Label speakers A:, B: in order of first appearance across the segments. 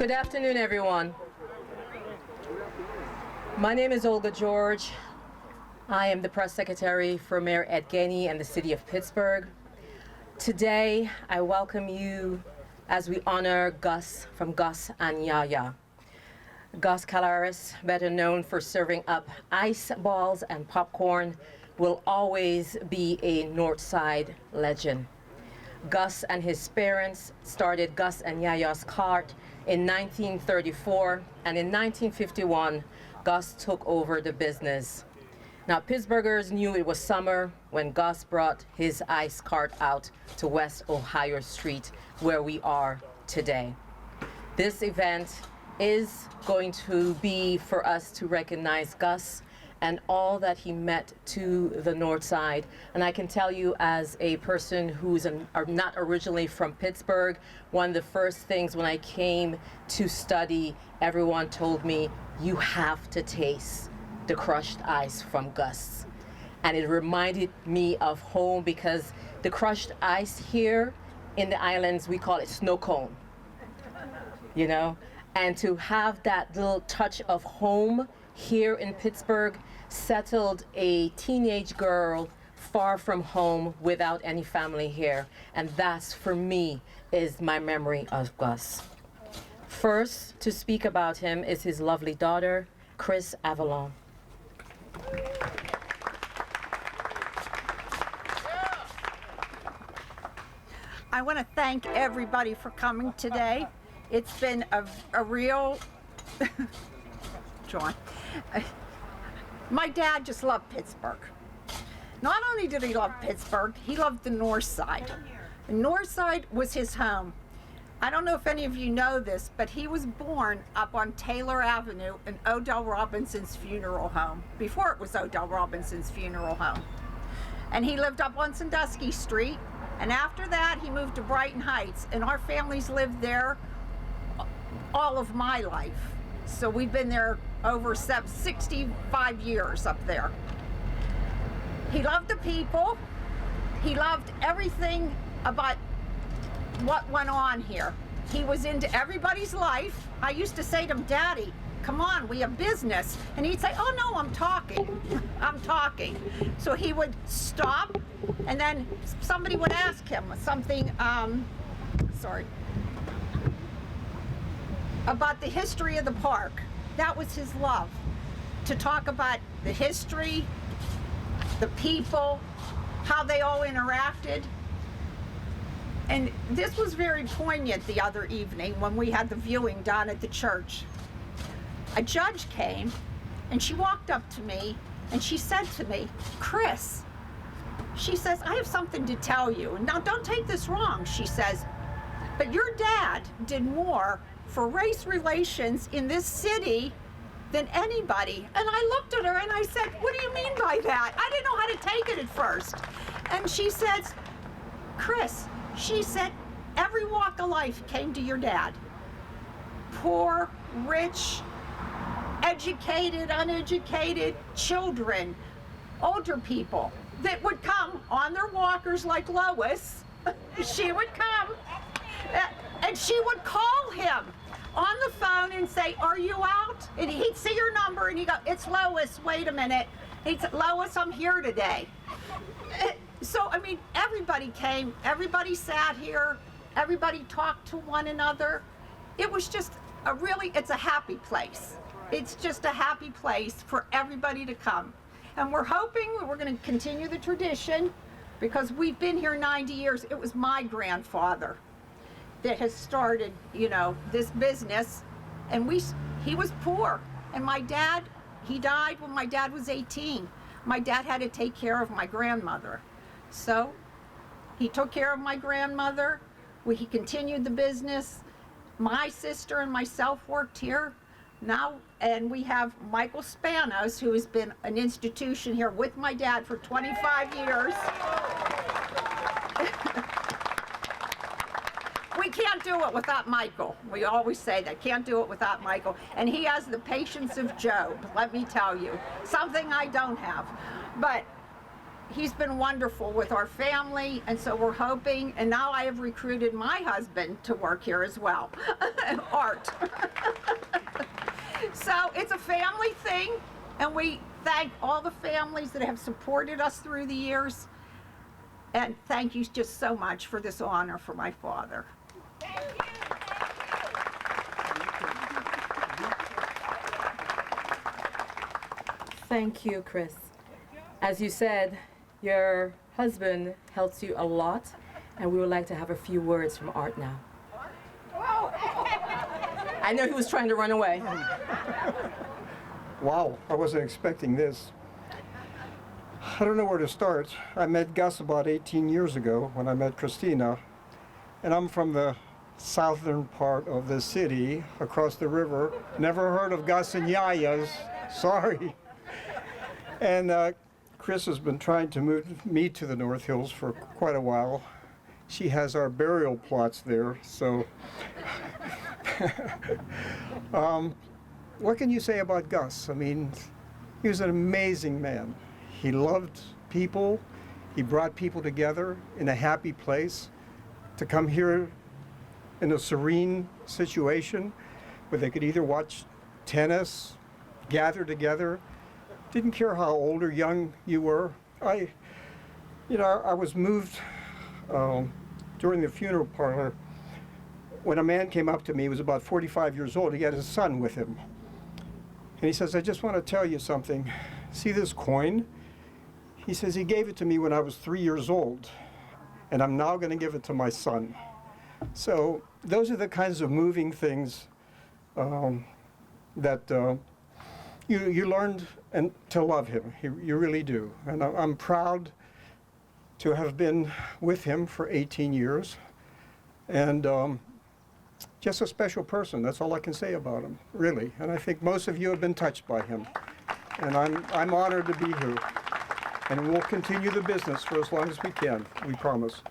A: Good afternoon, everyone. My name is Olga George. I am the press secretary for Mayor Ed Gainey and the City of Pittsburgh. Today, I welcome you as we honor Gus from Gus and Yaya. Gus Kalaris, better known for serving up ice balls and popcorn, will always be a Northside legend. Gus and his parents started Gus and Yaya's Cart in 1934, and in 1951, Gus took over the business. Now, Pittsburghers knew it was summer when Gus brought his ice cart out to West Ohio Street, where we are today. This event is going to be for us to recognize Gus and all that he meant to the North Side. And I can tell you, as a person who's not originally from Pittsburgh, one of the first things when I came to study, everyone told me, you have to taste the crushed ice from Gus. And it reminded me of home, because the crushed ice here in the islands, we call it snow cone, you know? And to have that little touch of home here in Pittsburgh settled a teenage girl far from home without any family here. And that's, for me, is my memory of Gus. First, to speak about him is his lovely daughter, Chris Avalon.
B: I want to thank everybody for coming today. It's been a real, John, my dad just loved Pittsburgh. Not only did he love Pittsburgh, he loved the North Side. The North Side was his home. I don't know if any of you know this, but he was born up on Taylor Avenue in Odell Robinson's funeral home, before it was Odell Robinson's funeral home. And he lived up on Sandusky Street, and after that he moved to Brighton Heights, and our families lived there all of my life. So we've been there over 65 years up there. He loved the people. He loved everything about what went on here. He was into everybody's life. I used to say to him, Daddy, come on, we have business. And he'd say, oh no, I'm talking. I'm talking. So he would stop, and then somebody would ask him something, about the history of the park. That was his love, to talk about the history, the people, how they all interacted. And this was very poignant the other evening when we had the viewing down at the church. A judge came, and she walked up to me, and she said to me, Chris, she says, I have something to tell you. Now, don't take this wrong, she says, but your dad did more for race relations in this city than anybody. And I looked at her and I said, what do you mean by that? I didn't know how to take it at first. And she says, Chris, she said, every walk of life came to your dad. Poor, rich, educated, uneducated, children, older people that would come on their walkers like Lois. She would come and she would call him on the phone and say, are you out? And he'd see your number and he'd go, it's Lois, wait a minute. He'd say, Lois, I'm here today. So, I mean, everybody came, everybody sat here, everybody talked to one another. It was just it's a happy place. It's just a happy place for everybody to come. And we're hoping we're going to continue the tradition, because we've been here 90 years. It was my grandfather that has started, this business, and he was poor. And my dad, he died when my dad was 18. My dad had to take care of my grandmother. So he took care of my grandmother. He continued the business. My sister and myself worked here now, and we have Michael Spanos, who has been an institution here with my dad for 25 years. We can't do it without Michael. We always say that, can't do it without Michael. And he has the patience of Job, let me tell you. Something I don't have. But he's been wonderful with our family, and so we're hoping, and now I have recruited my husband to work here as well, Art. So it's a family thing, and we thank all the families that have supported us through the years, and thank you just so much for this honor for my father.
A: Thank you, Chris. As you said, your husband helps you a lot, and we would like to have a few words from Art now. I know he was trying to run away.
C: Wow, I wasn't expecting this. I don't know where to start. I met Gus about 18 years ago when I met Christina, and I'm from the southern part of the city, across the river. Never heard of Gus and Yaya's, sorry. And Chris has been trying to move me to the North Hills for quite a while. She has our burial plots there, so. What can you say about Gus? I mean, he was an amazing man. He loved people. He brought people together in a happy place to come here in a serene situation where they could either watch tennis, gather together. Didn't care how old or young you were. I was moved during the funeral parlor when a man came up to me. He was about 45 years old. He had his son with him. And he says, I just want to tell you something. See this coin? He says, he gave it to me when I was 3 years old, and I'm now going to give it to my son. So those are the kinds of moving things that you learned to love him. You really do. And I'm proud to have been with him for 18 years. And just a special person. That's all I can say about him, really. And I think most of you have been touched by him. And I'm honored to be here. And we'll continue the business for as long as we can, we promise.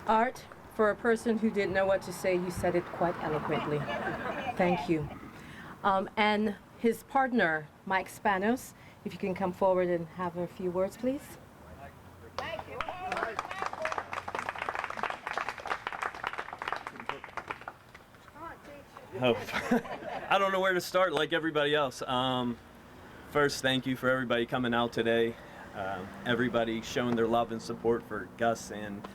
A: Art, for a person who didn't know what to say, you said it quite eloquently. Thank you. And his partner, Mike Spanos, if you can come forward and have a few words, please.
D: Oh, I don't know where to start like everybody else. First, thank you for everybody coming out today. Everybody showing their love and support for Gus and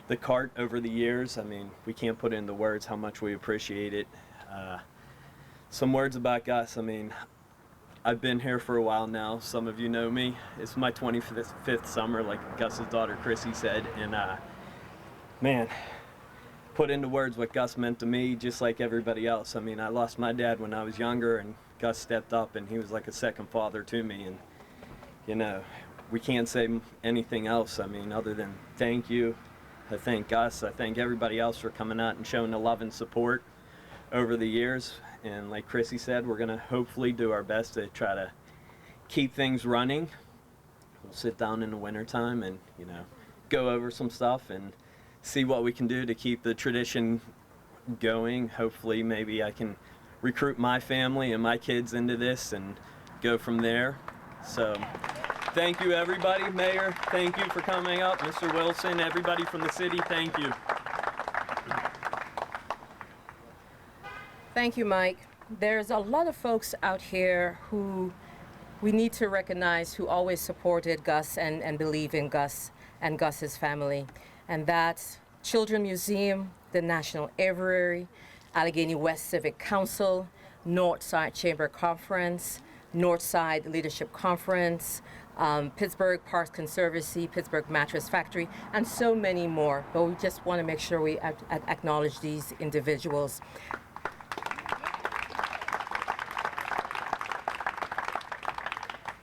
D: the cart over the years. I mean, we can't put into words how much we appreciate it. Some words about Gus. I mean, I've been here for a while now. Some of you know me. It's my 25th summer, like Gus's daughter Chrissy said, and man, put into words what Gus meant to me, just like everybody else. I mean, I lost my dad when I was younger, and Gus stepped up, and he was like a second father to me. And you know, we can't say anything else. I mean, other than thank you. I thank Gus. I thank everybody else for coming out and showing the love and support over the years. And like Chrissy said, we're gonna hopefully do our best to try to keep things running. We'll sit down in the wintertime and, you know, go over some stuff and see what we can do to keep the tradition going. Hopefully maybe I can recruit my family and my kids into this and go from there. So thank you, everybody. Mayor, thank you for coming up. Mr. Wilson, everybody from the city, thank you.
A: Thank you, Mike. There's a lot of folks out here who we need to recognize who always supported Gus and believe in Gus and Gus's family. And that's Children's Museum, the National Aviary, Allegheny West Civic Council, Northside Chamber Conference, Northside Leadership Conference, Pittsburgh Parks Conservancy, Pittsburgh Mattress Factory, and so many more. But we just want to make sure we acknowledge these individuals.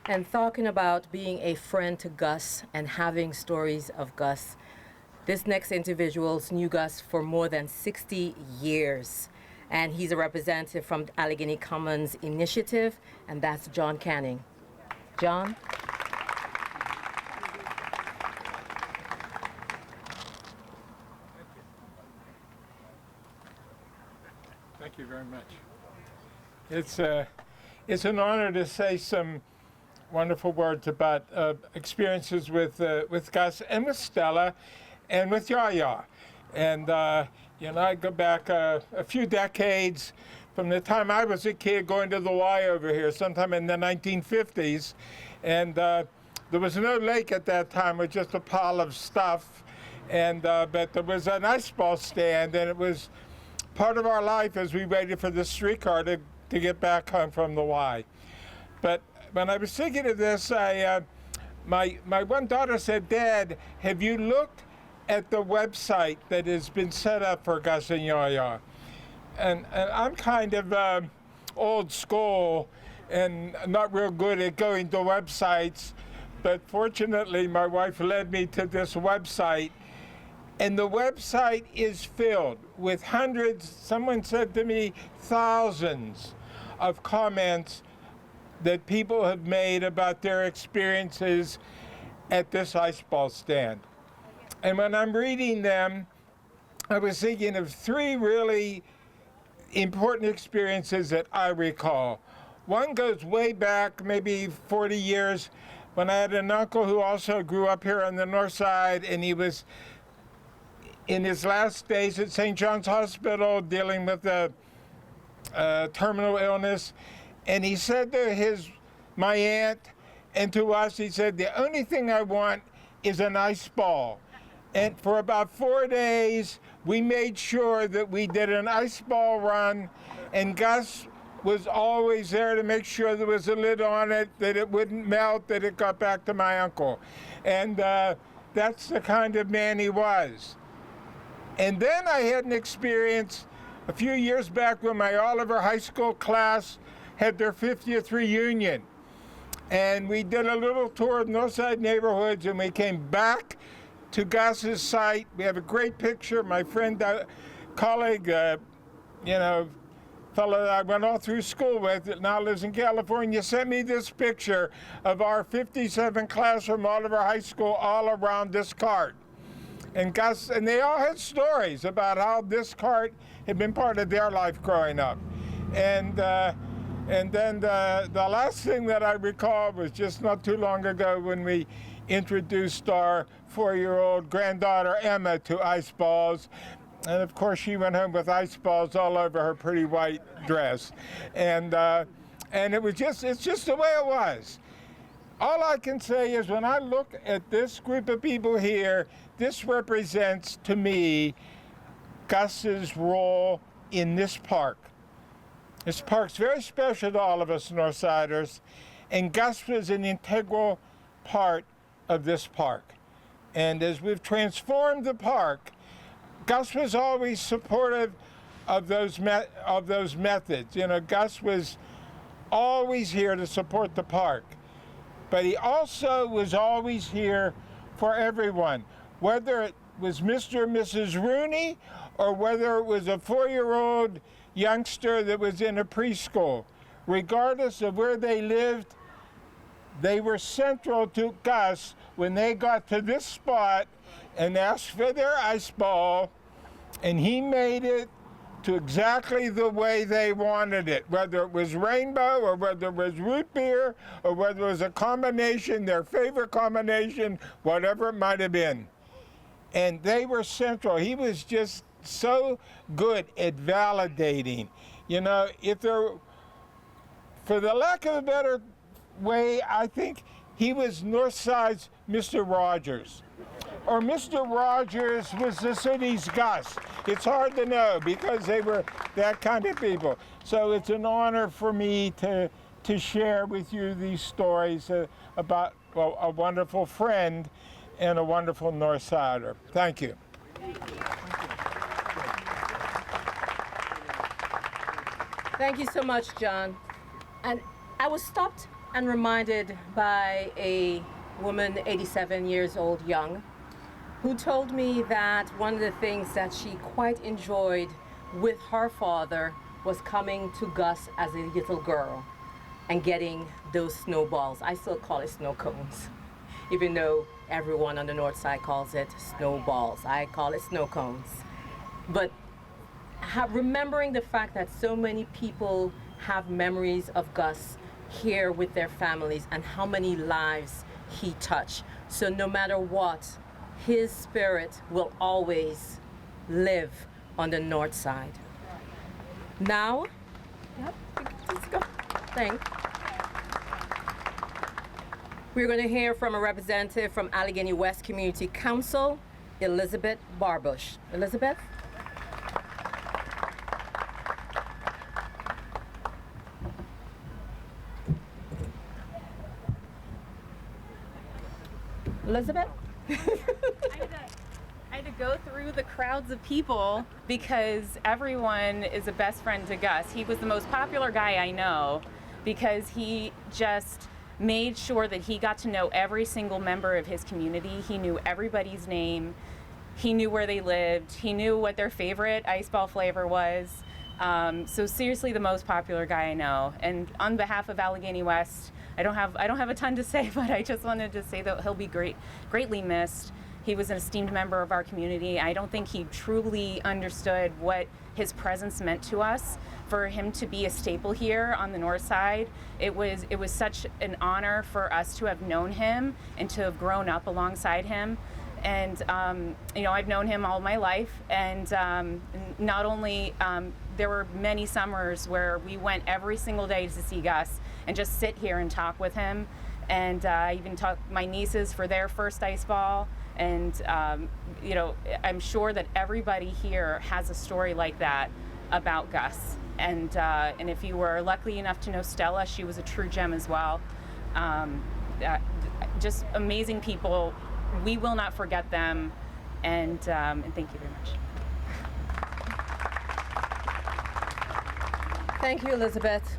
A: And talking about being a friend to Gus and having stories of Gus, this next individual's knew Gus for more than 60 years. And he's a representative from the Allegheny Commons Initiative, and that's John Canning. John?
E: Thank you very much. It's an honor to say some wonderful words about experiences with Gus and with Stella and with Yaya. And, I go back a few decades from the time I was a kid going to the Y over here, sometime in the 1950s. And there was no lake at that time, it was just a pile of stuff. And but there was an ice ball stand, and it was part of our life as we waited for the streetcar to get back home from the Y. But when I was thinking of this, my one daughter said, "Dad, have you looked at the website that has been set up for Gus and Yaya?" And I'm kind of old school and not real good at going to websites, but fortunately my wife led me to this website, and the website is filled with hundreds, someone said to me, thousands of comments that people have made about their experiences at this ice ball stand. And when I'm reading them, I was thinking of three really important experiences that I recall. One goes way back, maybe 40 years, when I had an uncle who also grew up here on the north side, and he was in his last days at St. John's Hospital dealing with a terminal illness. And he said to my aunt and to us, he said, "The only thing I want is an ice ball." And for about 4 days, we made sure that we did an ice ball run, and Gus was always there to make sure there was a lid on it, that it wouldn't melt, that it got back to my uncle. And that's the kind of man he was. And then I had an experience a few years back when my Oliver High School class had their 50th reunion. And we did a little tour of Northside neighborhoods, and we came back to Gus's site. We have a great picture. My friend, colleague, fellow that I went all through school with that now lives in California, sent me this picture of our 57 class from Oliver High School all around this cart. And Gus, and they all had stories about how this cart had been part of their life growing up. And then the last thing that I recall was just not too long ago when we introduced our 4-year-old granddaughter Emma to ice balls. And of course she went home with ice balls all over her pretty white dress. And it's just the way it was. All I can say is when I look at this group of people here, this represents to me Gus's role in this park. This park's very special to all of us Northsiders, and Gus was an integral part of this park. And as we've transformed the park, Gus was always supportive of those methods. Gus was always here to support the park. But he also was always here for everyone, whether it was Mr. and Mrs. Rooney or whether it was a 4-year-old youngster that was in a preschool. Regardless of where they lived, they were central to Gus when they got to this spot and asked for their ice ball, and he made it to exactly the way they wanted it, whether it was rainbow or whether it was root beer or whether it was a combination, their favorite combination, whatever it might have been. And they were central. He was just so good at validating. For the lack of a better way, I think he was Northside's Mr. Rogers. Or Mr. Rogers was the city's Gus. It's hard to know because they were that kind of people. So it's an honor for me to share with you these stories about a wonderful friend and a wonderful Northsider. Thank you.
A: Thank you so much, John. And I was stopped and reminded by a woman, 87 years old, young, who told me that one of the things that she quite enjoyed with her father was coming to Gus as a little girl and getting those snowballs. I still call it snow cones, even though everyone on the north side calls it snowballs. I call it snow cones. But remembering the fact that so many people have memories of Gus here with their families and how many lives he touched. So no matter what, his spirit will always live on the north side. Now, let's go. Thanks. We're going to hear from a representative from Allegheny West Community Council, Elizabeth Barbush. Elizabeth? Elizabeth?
F: I had to go through the crowds of people because everyone is a best friend to Gus. He was the most popular guy I know because he just made sure that he got to know every single member of his community. He knew everybody's name. He knew where they lived. He knew what their favorite ice ball flavor was. So seriously, the most popular guy I know. And on behalf of Allegheny West, I don't have a ton to say, but I just wanted to say that he'll be greatly missed. He was an esteemed member of our community. I don't think he truly understood what his presence meant to us. For him to be a staple here on the north side, it was such an honor for us to have known him and to have grown up alongside him. And I've known him all my life, and not only there were many summers where we went every single day to see Gus and just sit here and talk with him. And I even took my nieces for their first ice ball. And I'm sure that everybody here has a story like that about Gus. And if you were lucky enough to know Stella, she was a true gem as well. Just amazing people. We will not forget them. And thank you very much.
A: Thank you, Elizabeth.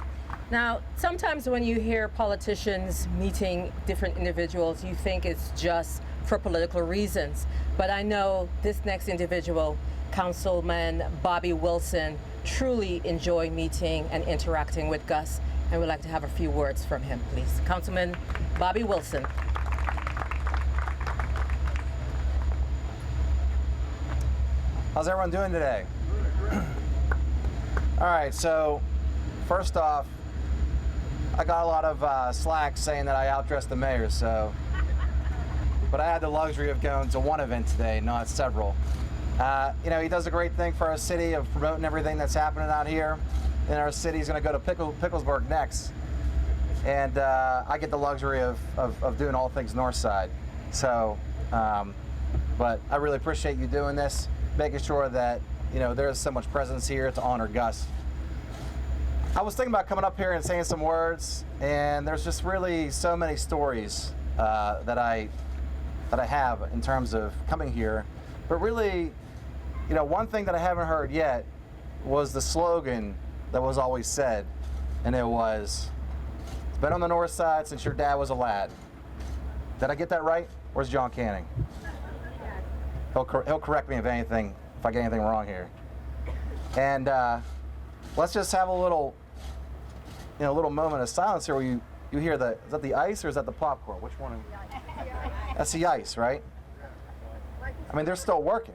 A: Now, sometimes when you hear politicians meeting different individuals, you think it's just for political reasons. But I know this next individual, Councilman Bobby Wilson, truly enjoyed meeting and interacting with Gus, and we'd like to have a few words from him, please. Councilman Bobby Wilson.
G: How's everyone doing today? All right, so first off, I got a lot of slack saying that I outdressed the mayor, but I had the luxury of going to one event today, not several. He does a great thing for our city of promoting everything that's happening out here. And our city's going to go to Picklesburgh next. And I get the luxury of doing all things north side. So, but I really appreciate you doing this, making sure that, there's so much presence here to honor Gus. I was thinking about coming up here and saying some words, and there's just really so many stories that I have in terms of coming here. But really, one thing that I haven't heard yet was the slogan that was always said, and it was, "It's been on the north side since your dad was a lad." Did I get that right? Where's John Canning? He'll correct me if I get anything wrong here. And let's just have a little moment of silence here where you hear is that the ice or is that the popcorn? Which one? That's the ice, right? I mean, they're still working.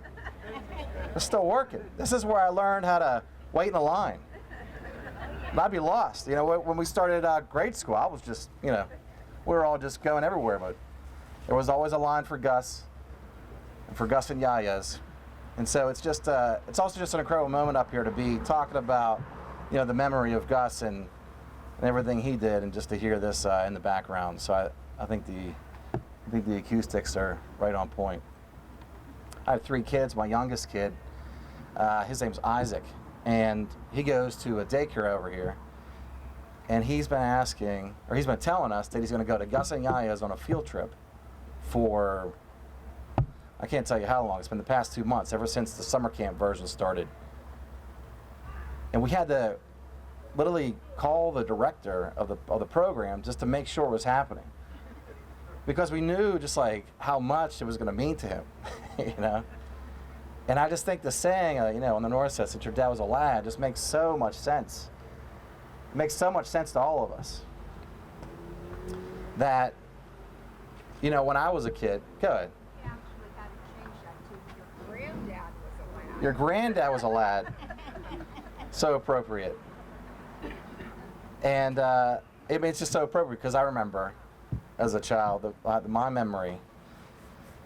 G: They're still working. This is where I learned how to wait in a line. And I'd be lost. When we started grade school, I was just, we were all just going everywhere, but there was always a line for Gus and for Gus and Yaya's. And so it's also just an incredible moment up here to be talking about, the memory of Gus and everything he did, and just to hear this in the background. So I think the acoustics are right on point. I have 3 kids. My youngest kid, his name's Isaac, and he goes to a daycare over here. And he's been telling us that he's going to go to Gus and Yaya's on a field trip for, I can't tell you how long. It's been the past 2 months, ever since the summer camp version started. And we had to literally call the director of the program just to make sure it was happening, because we knew just like how much it was going to mean to him, And I just think the saying, on the north side, since your dad was a lad, just makes so much sense. It makes so much sense to all of us. That, when I was a kid, go ahead.
B: We actually had to change that to your granddad was a lad.
G: Your granddad was a lad. So appropriate. And it's just so appropriate because I remember as a child, my memory,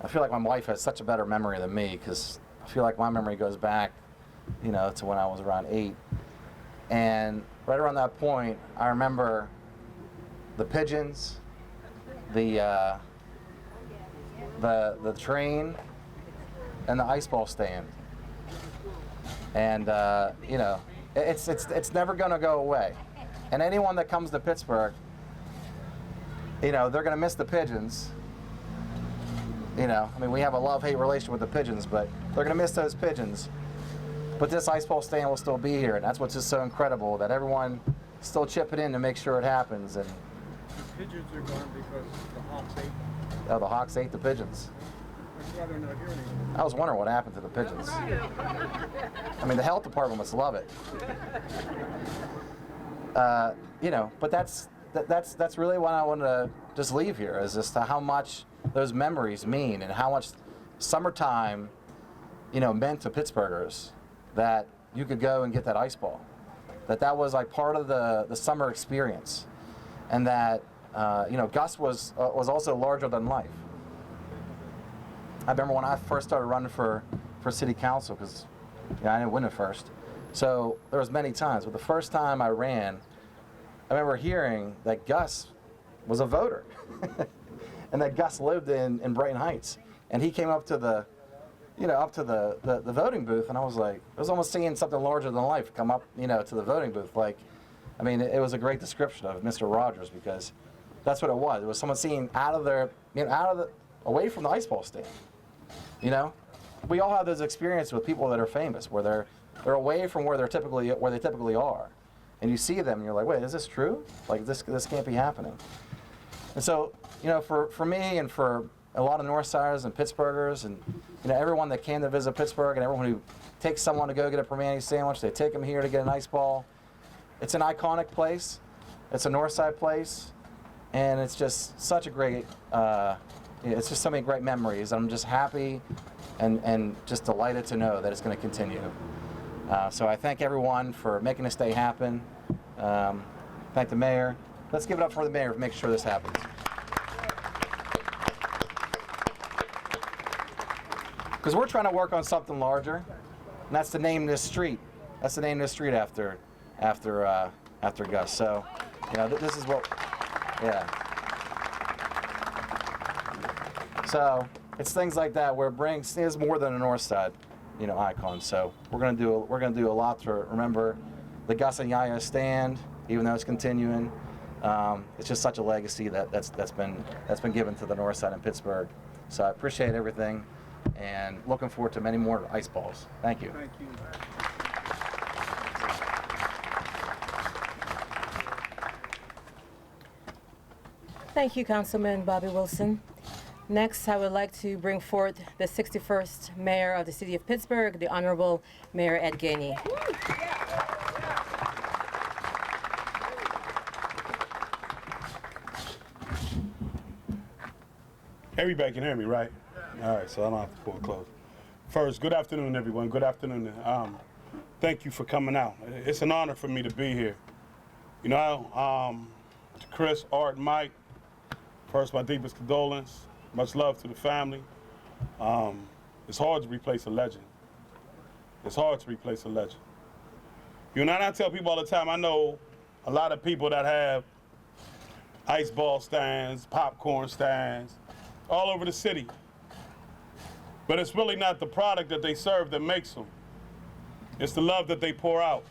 G: I feel like my wife has such a better memory than me because I feel like my memory goes back, to when I was around 8. And right around that point, I remember the pigeons, the train, and the ice ball stand. And it's never going to go away. And anyone that comes to Pittsburgh, they're going to miss the pigeons. We have a love-hate relationship with the pigeons, but they're going to miss those pigeons. But this ice ball stand will still be here, and that's what's just so incredible, that everyone still chipping in to make sure it happens. And
H: the pigeons are gone because the hawks ate them.
G: oh, the hawks ate the pigeons.
H: That's why they're not here anymore.
G: I was wondering what happened to the pigeons. The health department must love it. But that's really what I wanted to just leave here, is just how much those memories mean and how much summertime, meant to Pittsburghers, that you could go and get that ice ball, that was like part of the summer experience, and that Gus was also larger than life. I remember when I first started running for city council, because I didn't win it first, so there was many times, but the first time I ran, I remember hearing that Gus was a voter, and that Gus lived in Brighton Heights, and he came up to the voting booth, and I was like, I was almost seeing something larger than life come up, to the voting booth. It was a great description of Mr. Rogers, because that's what it was. It was someone seeing away from the ice ball stand. We all have those experiences with people that are famous, where they're away from where they typically are, and you see them, and you're like, wait, is this true? Like this can't be happening. And so, for me and for a lot of Northsiders and Pittsburghers and everyone that came to visit Pittsburgh and everyone who takes someone to go get a Permane sandwich, they take them here to get an ice ball. It's an iconic place. It's a Northside place, and it's just such a great. It's just so many great memories. I'm just happy and just delighted to know that it's going to continue. So I thank everyone for making this day happen. Thank the mayor. Let's give it up for the mayor for making sure this happens. Because we're trying to work on something larger, and that's to name this street. That's to name this street after Gus. So, this is what, So it's things like that where it is more than a North Side, icon. So we're gonna do a lot to remember the Gus and Yaya stand, even though it's continuing. It's just such a legacy that's been given to the North Side in Pittsburgh. So I appreciate everything, and looking forward to many more ice balls. Thank you.
H: Thank you.
A: Thank you, Councilman Bobby Wilson. Next, I would like to bring forth the 61st Mayor of the City of Pittsburgh, the Honorable Mayor Ed Gainey.
I: Everybody can hear me, right? All right, so I don't have to pull it close. First, good afternoon, everyone. Good afternoon. Thank you for coming out. It's an honor for me to be here. To Chris, Art, Mike, first, my deepest condolence. Much love to the family. It's hard to replace a legend. It's hard to replace a legend. And I tell people all the time, I know a lot of people that have ice ball stands, popcorn stands, all over the city. But it's really not the product that they serve that makes them. It's the love that they pour out.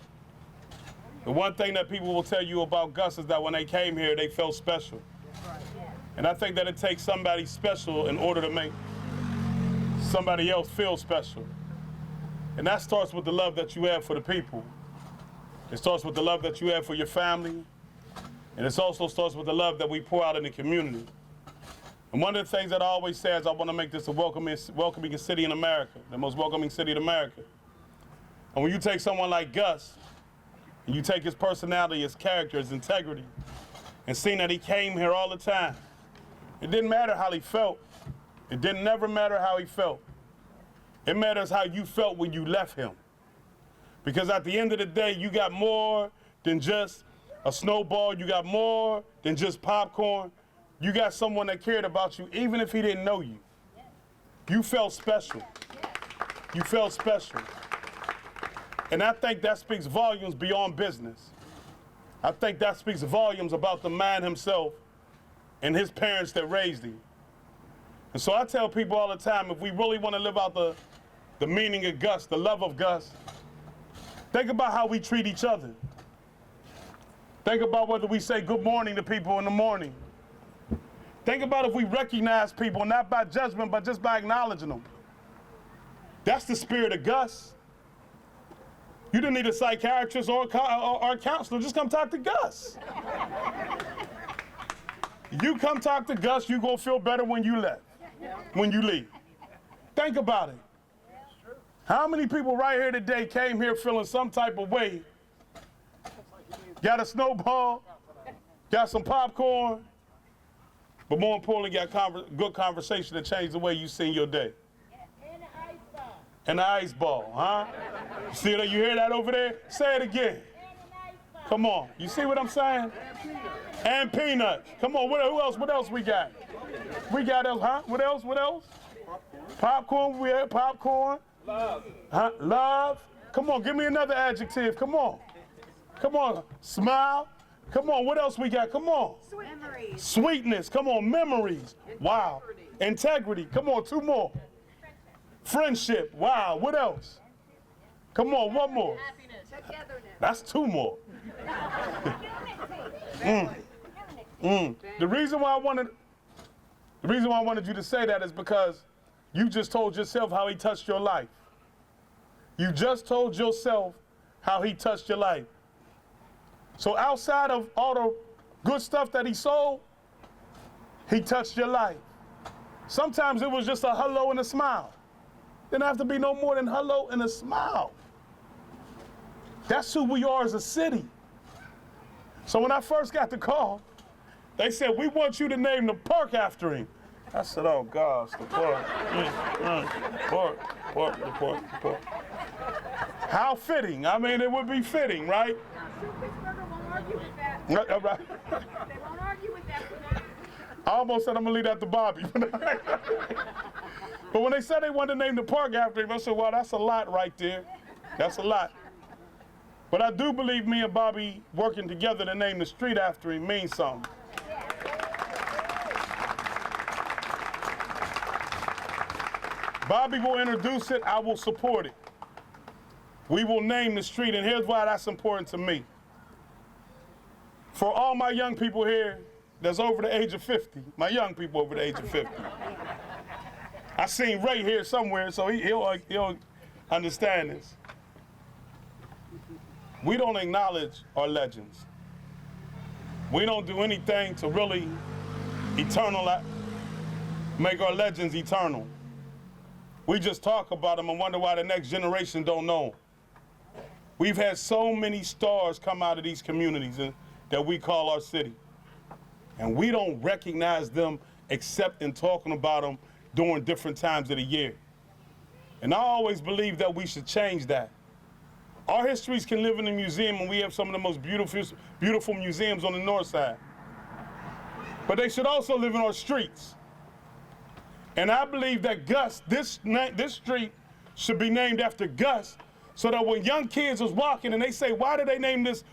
I: The one thing that people will tell you about Gus is that when they came here, they felt special. And I think that it takes somebody special in order to make somebody else feel special. And that starts with the love that you have for the people. It starts with the love that you have for your family. And it also starts with the love that we pour out in the community. And one of the things that I always say is I want to make this a welcoming city in America, the most welcoming city in America. And when you take someone like Gus, and you take his personality, his character, his integrity, and seeing that he came here all the time, it didn't matter how he felt. It didn't never matter how he felt. It matters how you felt when you left him. Because at the end of the day, you got more than just a snowball. You got more than just popcorn. You got someone that cared about you, even if he didn't know you. You felt special. You felt special. And I think that speaks volumes beyond business. I think that speaks volumes about the man himself and his parents that raised him. And so I tell people all the time, if we really want to live out the meaning of Gus, the love of Gus, think about how we treat each other. Think about whether we say good morning to people in the morning. Think about if we recognize people, not by judgment, but just by acknowledging them. That's the spirit of Gus. You didn't need a psychiatrist or a counselor. Just come talk to Gus. You come talk to Gus, you're going to feel better when you leave. Think about it. How many people right here today came here feeling some type of way? Got a snowball, got some popcorn, but more importantly, got good conversation that changed the way you seen your day. And the ice ball, huh? See that? You hear that over there? Say it again. Come on. You see what I'm saying? And peanuts. Come on. Who else? What else we got? We got else, huh? What else? What else? Popcorn. We had popcorn. Love. Huh? Love. Come on. Give me another adjective. Come on. Come on. Smile. Come on. What else we got? Come on.
B: Memories.
I: Sweetness. Come on. Memories. Wow. Integrity. Come on. 2 more. Friendship. Wow. What else? Come on. 1 more. That's 2 more. The reason why I wanted you to say that is because you just told yourself how he touched your life. You just told yourself how he touched your life. So outside of all the good stuff that he sold, he touched your life. Sometimes it was just a hello and a smile. Didn't have to be no more than hello and a smile. That's who we are as a city. So when I first got the call, they said, we want you to name the park after him. I said, oh gosh, the park. Park. How fitting. I mean, it would be fitting, right?
B: Pittsburgh won't argue with that.
I: Right.
B: They won't argue with that.
I: I almost said I'm gonna leave that to Bobby. But when they said they wanted to name the park after him, I said, well, that's a lot right there. That's a lot. But I do believe me and Bobby working together to name the street after him means something. Bobby will introduce it, I will support it. We will name the street, and here's why that's important to me. For all my young people here that's over the age of 50, my young people over the age of 50. I seen Ray here somewhere, so he'll understand this. We don't acknowledge our legends. We don't do anything to really make our legends eternal. We just talk about them and wonder why the next generation don't know. We've had so many stars come out of these communities that we call our city. And we don't recognize them except in talking about them during different times of the year. And I always believe that we should change that. Our histories can live in a museum, and we have some of the most beautiful museums on the north side. But they should also live in our streets. And I believe that Gus, this street should be named after Gus, so that when young kids is walking and they say, why do they name this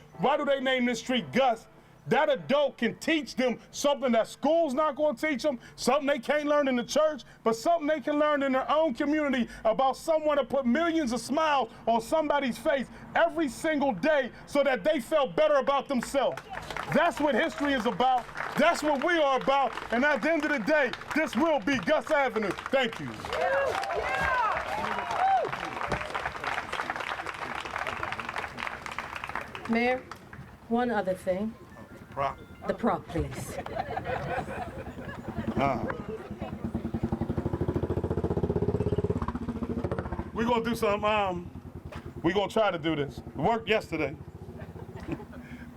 I: street Gus? That adult can teach them something that school's not going to teach them, something they can't learn in the church, but something they can learn in their own community about someone that put millions of smiles on somebody's face every single day so that they felt better about themselves. That's what history is about. That's what we are about. And at the end of the day, this will be Gus Avenue. Thank you.
A: Mayor, one other thing.
I: Prop.
A: The prop, please.
I: We're going to do some, we're going to try to do this. It worked yesterday.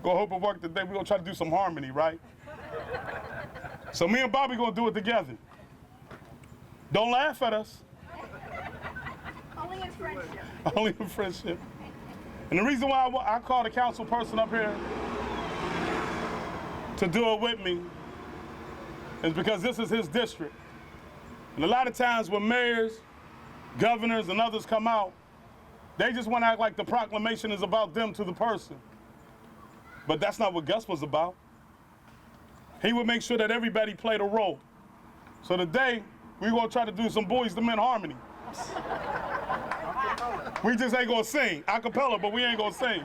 I: Gonna hope it worked today. We're going to try to do some harmony, right? So me and Bobby going to do it together. Don't laugh at us.
B: Only in friendship.
I: Only in friendship. And the reason why I called the council person up here to do it with me is because this is his district. And a lot of times when mayors, governors, and others come out, they just want to act like the proclamation is about them to the person. But that's not what Gus was about. He would make sure that everybody played a role. So today, we're going to try to do some Boys to Men harmony. We just ain't going to sing. A cappella, but we ain't going to sing.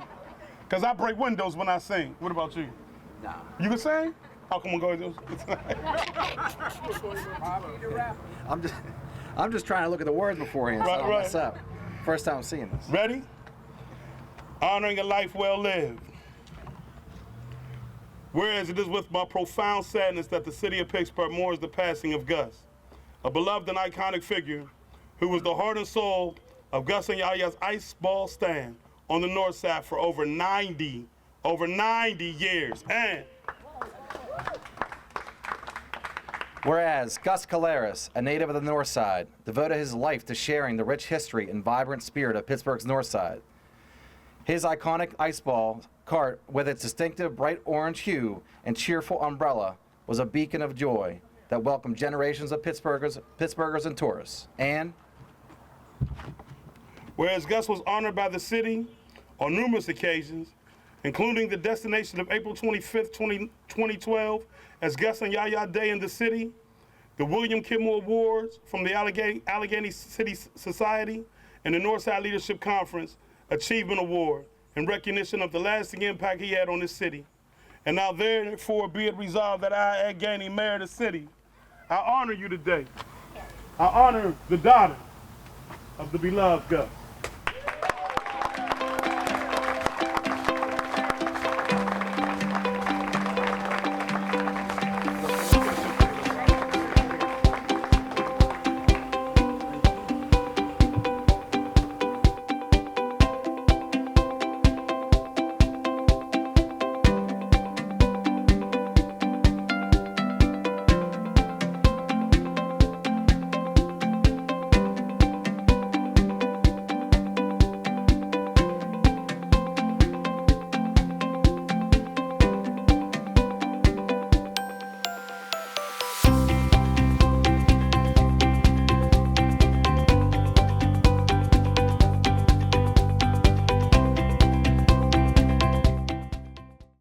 I: Because I break windows when I sing. What about you?
G: No.
I: You can sing? How come we go do
G: I'm just trying to look at the words beforehand so I don't
I: Right,
G: mess
I: right.
G: up. First time I'm seeing this.
I: Ready? Honoring a life well lived. Whereas it is with my profound sadness that the city of Pittsburgh mourns the passing of Gus, a beloved and iconic figure who was the heart and soul of Gus and Yaya's ice ball stand on the north side for over 90 years. And
G: Whereas Gus Kalaris, a native of the North Side, devoted his life to sharing the rich history and vibrant spirit of Pittsburgh's North Side. His iconic ice ball cart, with its distinctive bright orange hue and cheerful umbrella, was a beacon of joy that welcomed generations of Pittsburghers and tourists. And
I: whereas Gus was honored by the city on numerous occasions, including the destination of April 25th, 2012, as Gus and Yaya Day in the city, the William Kimmel Awards from the Allegheny City Society, and the Northside Leadership Conference Achievement Award in recognition of the lasting impact he had on the city. And now therefore be it resolved that I, Ed Gainey, Mayor of the city, I honor you today. I honor the daughter of the beloved Gus.